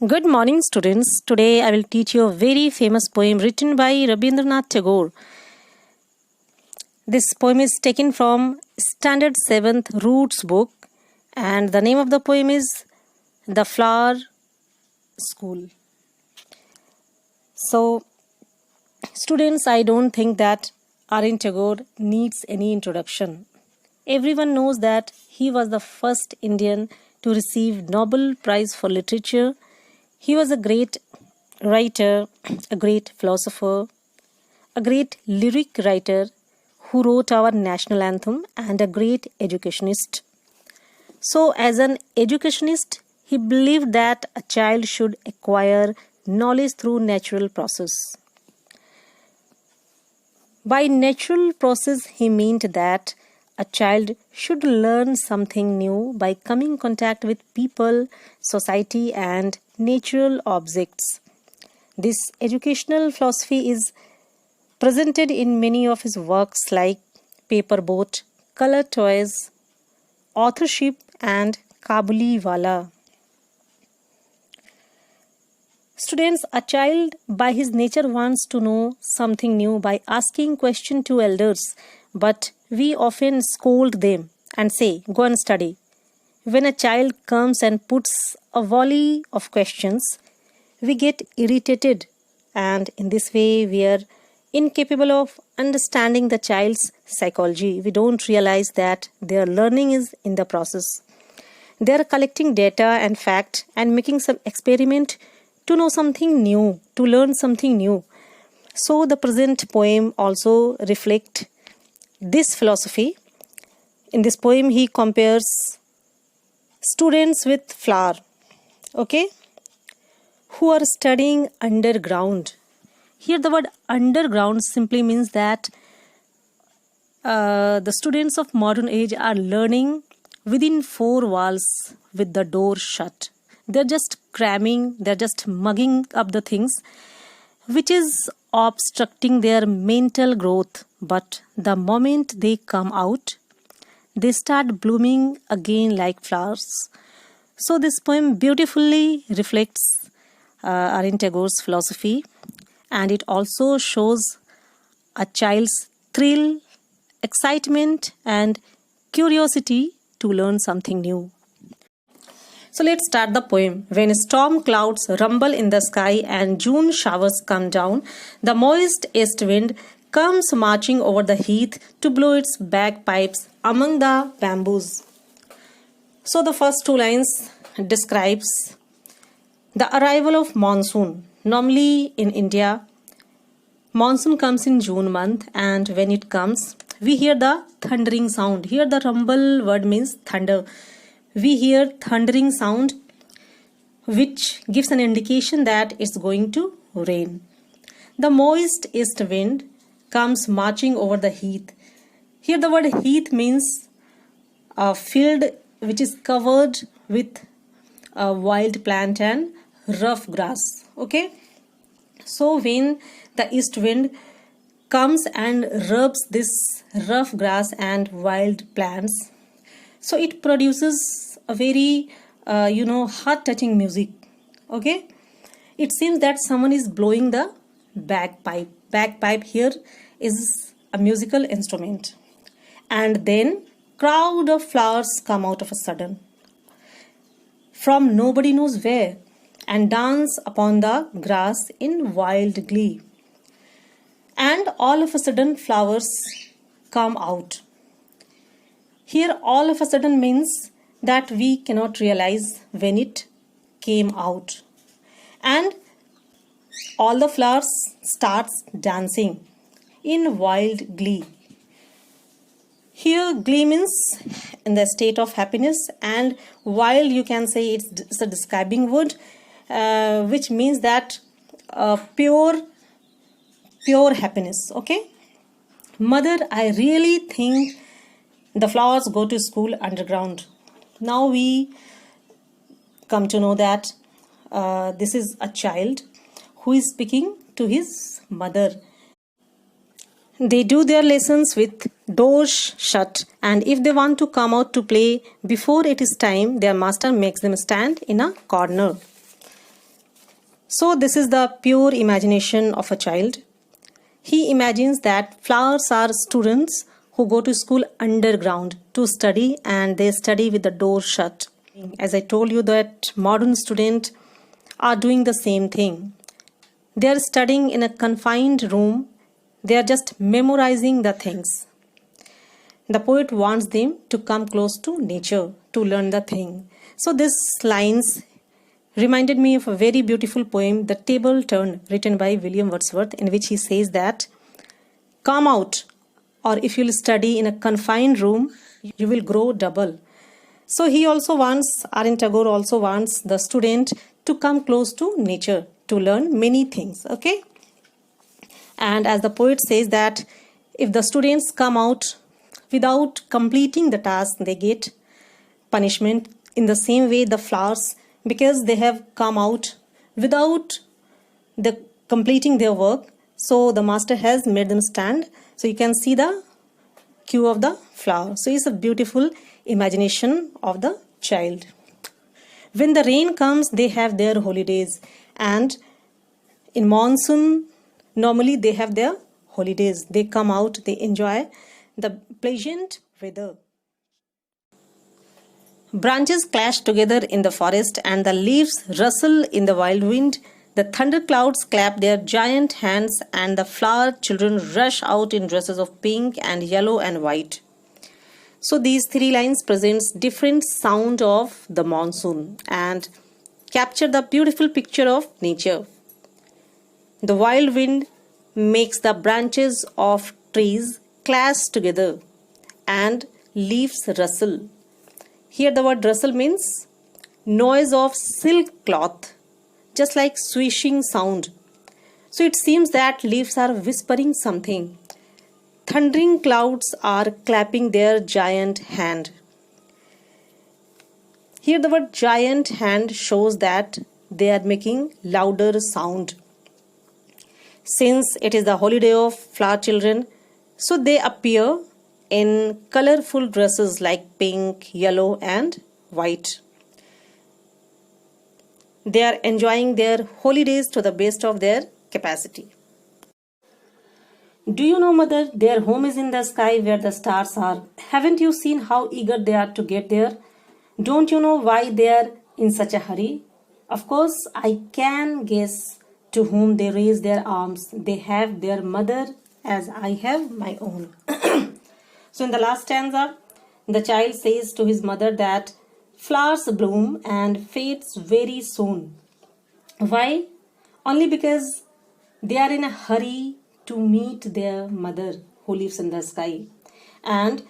Good morning, students. Today I will teach you a very famous poem written by Rabindranath Tagore. This poem is taken from Standard 7th Roots book, and the name of the poem is The Flower School. So, students, I don't think that Rabindranath Tagore needs any introduction. Everyone knows that he was the first Indian to receive Nobel Prize for Literature. He was a great writer, a great philosopher, a great lyric writer who wrote our national anthem, and a great educationist. So, as an educationist, he believed that a child should acquire knowledge through natural process. By natural process, he meant that a child should learn something new by coming in contact with people, society, and natural objects. This educational philosophy is presented in many of his works like Paper Boat, Color Toys, Authorship, and Kabuliwala. Students, a child by his nature wants to know something new by asking questions to elders, but we often scold them and say, "Go and study." When a child comes and puts a volley of questions, we get irritated, and in this way we are incapable of understanding the child's psychology. We don't realize that their learning is in the process. They are collecting data and fact and making some experiment to know something new, to learn something new. So the present poem also reflects this philosophy. In this poem, he compares students with flower, who are studying underground. Here the word underground simply means that the students of modern age are learning within four walls with the door shut. They're just cramming, they're just mugging up the things which is obstructing their mental growth. But the moment they come out, they start blooming again like flowers. So this poem beautifully reflects Rabindranath Tagore's philosophy, and it also shows a child's thrill, excitement, and curiosity to learn something new. So let's start the poem. When storm clouds rumble in the sky and June showers come down, the moist east wind comes marching over the heath to blow its bagpipes among the bamboos. So the first two lines describes the arrival of monsoon. Normally in India, monsoon comes in June month, and when it comes, we hear the thundering sound. Here the rumble word means thunder. We hear thundering sound which gives an indication that it's going to rain. The moist east wind comes marching over the heath. Here the word heath means a field which is covered with a wild plant and rough grass. So when the east wind comes and rubs this rough grass and wild plants, so it produces a very heart-touching music. It seems that someone is blowing the bagpipe. Bagpipe here is a musical instrument. And then crowd of flowers come out of a sudden from nobody knows where and dance upon the grass in wild glee. And all of a sudden flowers come out. Here all of a sudden means that we cannot realize when it came out. And all the flowers starts dancing in wild glee. Here glee means in the state of happiness, and wild you can say it's a describing word which means that pure happiness. Mother, I really think the flowers go to school underground. Now we come to know that this is a child who is speaking to his mother. They do their lessons with doors shut, and if they want to come out to play before it is time, their master makes them stand in a corner. So this is the pure imagination of a child. He imagines that flowers are students who go to school underground to study, and they study with the door shut. As I told you, that modern students are doing the same thing. They are studying in a confined room. They are just memorizing the things. The poet wants them to come close to nature to learn the thing. So these lines reminded me of a very beautiful poem, The Table Turned, written by William Wordsworth, in which he says that, come out, or if you'll study in a confined room, you will grow double. So he also wants, Arvind Tagore also wants the student to come close to nature to learn many things, okay? And as the poet says that if the students come out without completing the task, they get punishment. In the same way, the flowers, because they have come out without completing their work, so the master has made them stand. So you can see the queue of the flower. So it's a beautiful imagination of the child. When the rain comes, they have their holidays, and in monsoon normally they have their holidays. They come out, they enjoy the pleasant weather. Branches clash together in the forest, and the leaves rustle in the wild wind. The thunderclouds clap their giant hands, and the flower children rush out in dresses of pink and yellow and white. So these three lines presents different sound of the monsoon and capture the beautiful picture of nature. The wild wind makes the branches of trees clash together and leaves rustle. Here the word rustle means noise of silk cloth, just like swishing sound. So it seems that leaves are whispering something. Thundering clouds are clapping their giant hand. Here the word giant hand shows that they are making louder sound. Since it is the holiday of flower children, so they appear in colorful dresses like pink, yellow and white. They are enjoying their holidays to the best of their capacity. Do you know, mother, their home is in the sky where the stars are. Haven't you seen how eager they are to get there? Don't you know why they are in such a hurry? Of course, I can guess to whom they raise their arms. They have their mother as I have my own. So in the last stanza, the child says to his mother that flowers bloom and fades very soon. Why? Only because they are in a hurry to meet their mother who lives in the sky. And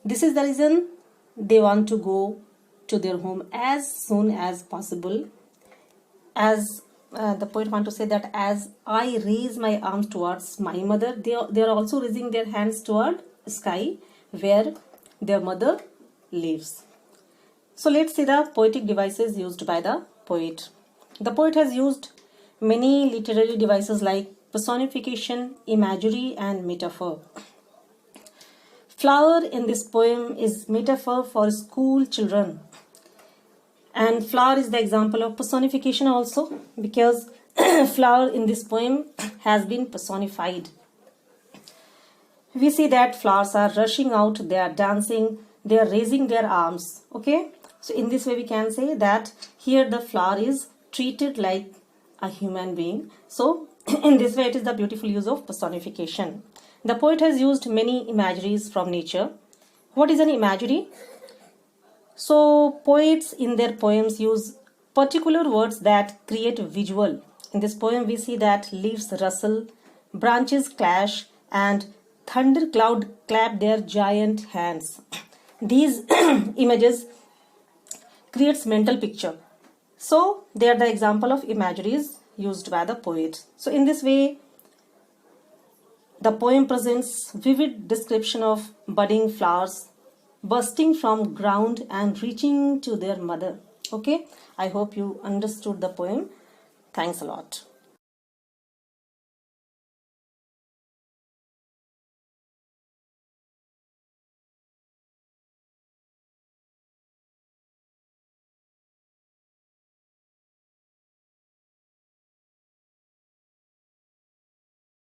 this is the reason they want to go to their home as soon as possible. As the poet wants to say that as I raise my arms towards my mother, they are also raising their hands toward sky where their mother lives. So let's see the poetic devices used by the poet. The poet has used many literary devices like personification, imagery and metaphor. Flower in this poem is metaphor for school children. And flower is the example of personification also, because flower in this poem has been personified. We see that flowers are rushing out, they are dancing, they are raising their arms. Okay, so in this way we can say that here the flower is treated like a human being. So in this way it is the beautiful use of personification. The poet has used many imageries from nature. What is an imagery? So poets in their poems use particular words that create visual. In this poem we see that leaves rustle, branches clash and thundercloud clap their giant hands. These images creates mental picture. So they are the example of imageries used by the poet. So in this way the poem presents vivid description of budding flowers bursting from ground and reaching to their mother. Okay, I hope you understood the poem. Thanks a lot.